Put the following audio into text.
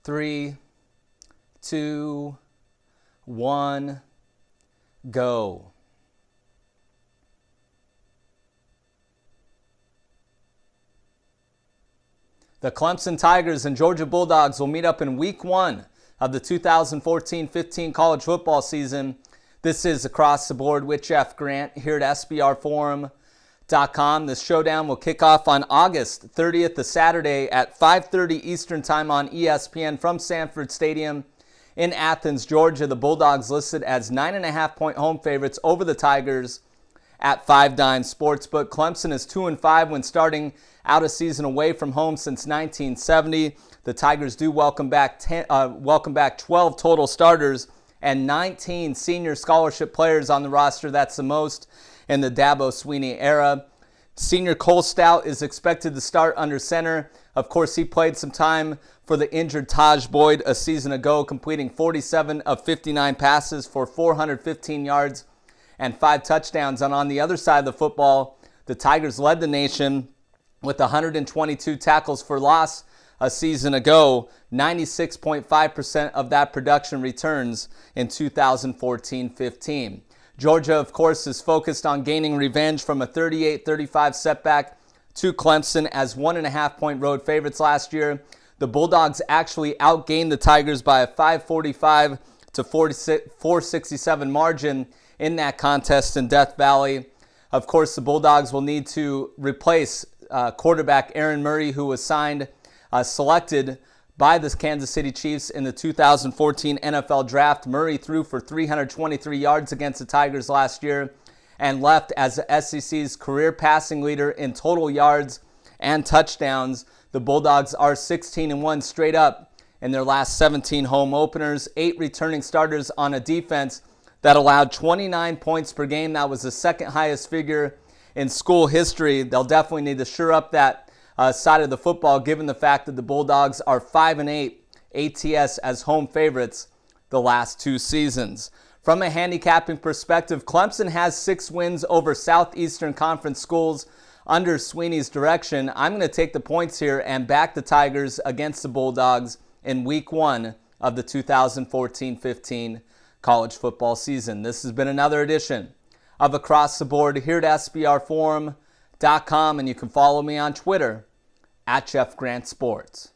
3, 2, 1, go. The Clemson Tigers and Georgia Bulldogs will meet up in Week 1 of the 2014-15 college football season. This is Across the Board with Jeff Grant here at SBRforum.com. This showdown will kick off on August 30th, the Saturday at 5:30 Eastern Time on ESPN from Sanford Stadium in Athens, Georgia. The Bulldogs listed as 9.5-point home favorites over the Tigers at 5 Dime Sportsbook. Clemson is 2-5 when starting out a season away from home since 1970. The Tigers do welcome back 12 total starters and 19 senior scholarship players on the roster. That's the most in the Dabo Swinney era. Senior Cole Stout is expected to start under center. Of course, he played some time for the injured Taj Boyd a season ago, completing 47 of 59 passes for 415 yards and 5 touchdowns. And on the other side of the football, the Tigers led the nation with 122 tackles for loss a season ago. 96.5% of that production returns in 2014-15. Georgia, of course, is focused on gaining revenge from a 38-35 setback to Clemson as 1.5-point road favorites last year. The Bulldogs actually outgained the Tigers by a 545 to 467 margin in that contest in Death Valley. Of course, the Bulldogs will need to replace quarterback Aaron Murray, who was selected by the Kansas City Chiefs in the 2014 NFL Draft. Murray threw for 323 yards against the Tigers last year and left as the SEC's career passing leader in total yards and touchdowns. The Bulldogs are 16-1 straight up in their last 17 home openers, 8 returning starters on a defense that allowed 29 points per game. That was the second highest figure in school history. They'll definitely need to shore up that side of the football, given the fact that the Bulldogs are 5-8 ATS as home favorites the last 2 seasons. From a handicapping perspective, Clemson has 6 wins over Southeastern Conference schools under Swinney's direction. I'm going to take the points here and back the Tigers against the Bulldogs in Week 1 of the 2014-15 college football season. This has been another edition of Across the Board here at SBRforum.com, and you can follow me on Twitter at Jeff Grant Sports.